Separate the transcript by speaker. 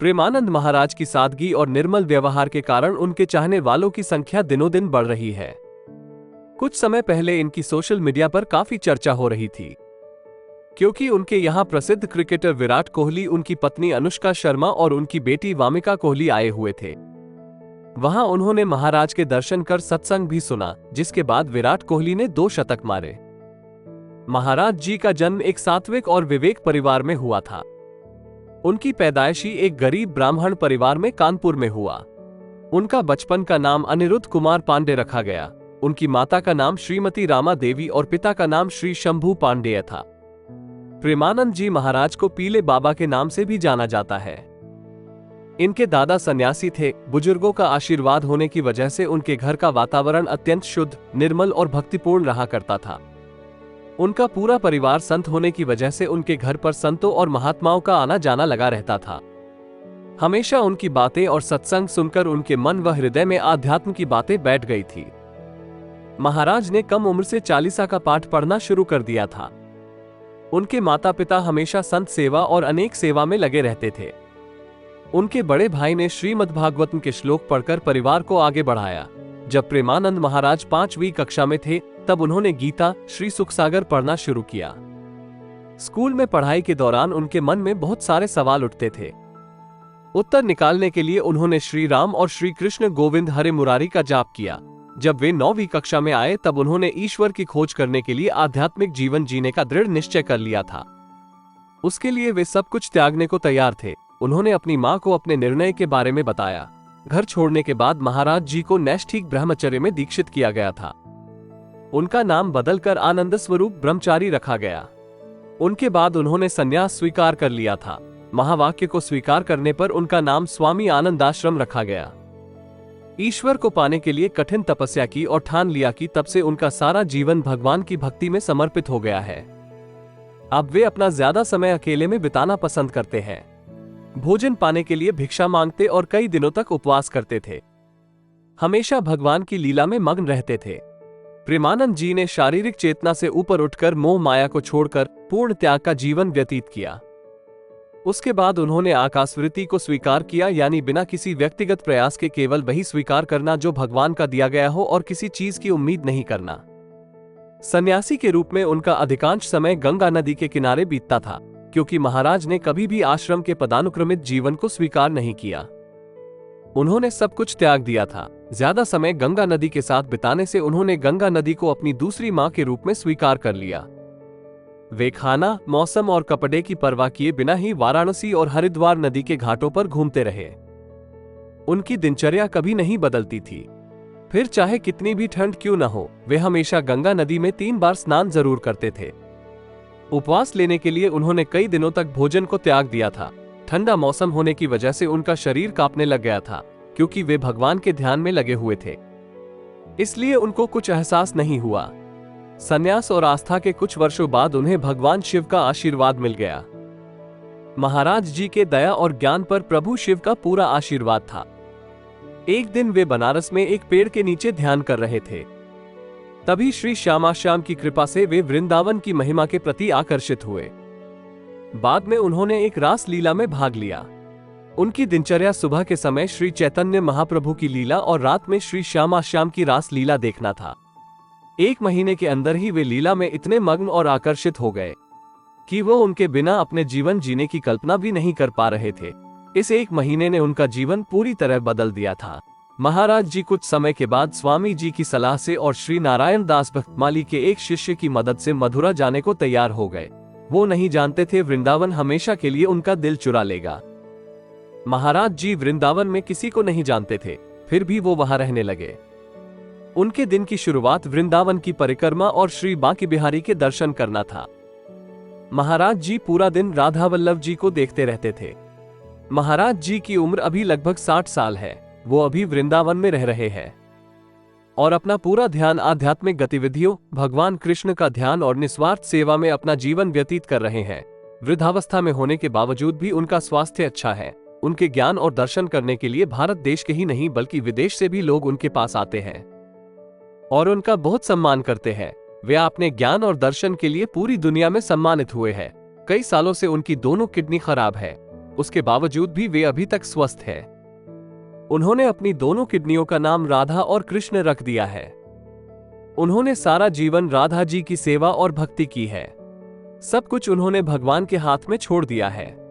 Speaker 1: प्रेमानंद महाराज की सादगी और निर्मल व्यवहार के कारण उनके चाहने वालों की संख्या दिनों दिन बढ़ रही है। कुछ समय पहले इनकी सोशल मीडिया पर काफी चर्चा हो रही थी, क्योंकि उनके यहाँ प्रसिद्ध क्रिकेटर विराट कोहली, उनकी पत्नी अनुष्का शर्मा और उनकी बेटी वामिका कोहली आए हुए थे। वहां उन्होंने महाराज के दर्शन कर सत्संग भी सुना, जिसके बाद विराट कोहली ने 2 शतक मारे। महाराज जी का जन्म एक सात्विक और विवेक परिवार में हुआ था। उनकी पैदाइशी एक गरीब ब्राह्मण परिवार में कानपुर में हुआ। उनका बचपन का नाम अनिरुद्ध कुमार पांडे रखा गया। उनकी माता का नाम श्रीमती रामा देवी और पिता का नाम श्री शंभू पांडेय था। प्रेमानंद जी महाराज को पीले बाबा के नाम से भी जाना जाता है। इनके दादा सन्यासी थे। बुजुर्गों का आशीर्वाद होने की वजह से उनके घर का वातावरण अत्यंत शुद्ध, निर्मल और भक्तिपूर्ण रहा करता था। उनका पूरा परिवार संत होने की वजह से उनके घर पर संतों और महात्माओं का आना जाना लगा रहता था। हमेशा उनकी बातें और सत्संग सुनकर उनके मन व हृदय में आध्यात्म की बातें बैठ गई थी। महाराज ने कम उम्र से चालीसा का पाठ पढ़ना शुरू कर दिया था। उनके माता पिता हमेशा संत सेवा और अनेक सेवा में लगे रहते थे। उनके बड़े भाई ने श्रीमद्भागवतम के श्लोक पढ़कर परिवार को आगे बढ़ाया। जब प्रेमानंद महाराज 5वीं कक्षा में थे, तब उन्होंने गीता, श्री सुखसागर पढ़ना शुरू किया। स्कूल में पढ़ाई के दौरान उनके मन में बहुत सारे सवाल उठते थे। उत्तर निकालने के लिए उन्होंने श्री राम और श्री कृष्ण गोविंद हरे मुरारी का जाप किया। जब वे 9वीं कक्षा में आए, तब उन्होंने ईश्वर की खोज करने के लिए आध्यात्मिक जीवन जीने का दृढ़ निश्चय कर लिया था। उसके लिए वे सब कुछ त्यागने को तैयार थे। उन्होंने अपनी मां को अपने निर्णय के बारे में बताया। घर छोड़ने के बाद महाराज जी को नैष्ठिक ब्रह्मचर्य में दीक्षित किया गया था। उनका नाम बदलकर आनंद स्वरूप ब्रह्मचारी रखा गया। उनके बाद उन्होंने संन्यास स्वीकार कर लिया था। महावाक्य को स्वीकार करने पर उनका नाम स्वामी आनंदाश्रम रखा गया। ईश्वर को पाने के लिए कठिन तपस्या की और ठान लिया कि तब से उनका सारा जीवन भगवान की भक्ति में समर्पित हो गया है। अब वे अपना ज्यादा समय अकेले में बिताना पसंद करते हैं। भोजन पाने के लिए भिक्षा मांगते और कई दिनों तक उपवास करते थे। हमेशा भगवान की लीला में मग्न रहते थे। प्रेमानंद जी ने शारीरिक चेतना से ऊपर उठकर मोह माया को छोड़कर पूर्ण त्याग का जीवन व्यतीत किया। उसके बाद उन्होंने आकाशवृत्ति को स्वीकार किया, यानी बिना किसी व्यक्तिगत प्रयास के केवल वही स्वीकार करना जो भगवान का दिया गया हो और किसी चीज की उम्मीद नहीं करना। सन्यासी के रूप में उनका अधिकांश समय गंगा नदी के किनारे बीतता था, क्योंकि महाराज ने कभी भी आश्रम के पदानुक्रमित जीवन को स्वीकार नहीं किया। उन्होंने सब कुछ त्याग दिया था। ज्यादा समय गंगा नदी के साथ बिताने से उन्होंने गंगा नदी को अपनी दूसरी मां के रूप में स्वीकार कर लिया। वे खाना, मौसम और कपड़े की परवाह किए बिना ही वाराणसी और हरिद्वार नदी के घाटों पर घूमते रहे। उनकी दिनचर्या कभी नहीं बदलती थी। फिर चाहे कितनी भी ठंड क्यों न हो, वे हमेशा गंगा नदी में 3 बार स्नान जरूर करते थे। उपवास लेने के लिए उन्होंने कई दिनों तक भोजन को त्याग दिया था। ठंडा मौसम होने की वजह से उनका शरीर कांपने लग गया था, क्योंकि वे भगवान के ध्यान में लगे हुए थे। इसलिए उनको कुछ एहसास नहीं हुआ। संन्यास और आस्था के कुछ वर्षों बाद उन्हें भगवान शिव का आशीर्वाद मिल गया। महाराज जी के दया और ज्ञान पर प्रभु शिव का पूरा आशीर्वाद था। एक दिन वे बनारस में एक पेड़ के नीचे ध्यान कर रहे थे। तभी श्री श्यामाश्याम की कृपा से वे वृंदावन की महिमा के प्रति आकर्षित हुए। बाद में उन्होंने एक रास लीला में भाग लिया। उनकी दिनचर्या सुबह के समय श्री चैतन्य महाप्रभु की लीला और रात में श्री श्यामाश्याम की रास लीला देखना था। 1 महीने के अंदर ही वे लीला में इतने मग्न और आकर्षित हो गए कि वो उनके बिना अपने जीवन जीने की कल्पना भी नहीं कर पा रहे थे। इस 1 महीने ने उनका जीवन पूरी तरह बदल दिया था। महाराज जी कुछ समय के बाद स्वामी जी की सलाह से और श्री नारायण दास भक्तमाली के एक शिष्य की मदद से मथुरा जाने को तैयार हो गए। वो नहीं जानते थे वृंदावन हमेशा के लिए उनका दिल चुरा लेगा। महाराज जी वृंदावन में किसी को नहीं जानते थे, फिर भी वो वहां रहने लगे। उनके दिन की शुरुआत वृंदावन की परिक्रमा और श्री बांके बिहारी के दर्शन करना था। महाराज जी पूरा दिन राधा वल्लभ जी को देखते रहते थे। महाराज जी की उम्र अभी लगभग 60 साल है। वो अभी वृंदावन में रह रहे हैं और अपना पूरा ध्यान आध्यात्मिक गतिविधियों, भगवान कृष्ण का ध्यान और निस्वार्थ सेवा में अपना जीवन व्यतीत कर रहे हैं। वृद्धावस्था में होने के बावजूद भी उनका स्वास्थ्य अच्छा है। उनके ज्ञान और दर्शन करने के लिए भारत देश के ही नहीं बल्कि विदेश से भी लोग उनके पास आते हैं और उनका बहुत सम्मान करते हैं। वे अपने ज्ञान और दर्शन के लिए पूरी दुनिया में सम्मानित हुए हैं। कई सालों से उनकी दोनों किडनी खराब है। उसके बावजूद भी वे अभी तक स्वस्थ है। उन्होंने अपनी दोनों किडनियों का नाम राधा और कृष्ण रख दिया है। उन्होंने सारा जीवन राधा जी की सेवा और भक्ति की है। सब कुछ उन्होंने भगवान के हाथ में छोड़ दिया है।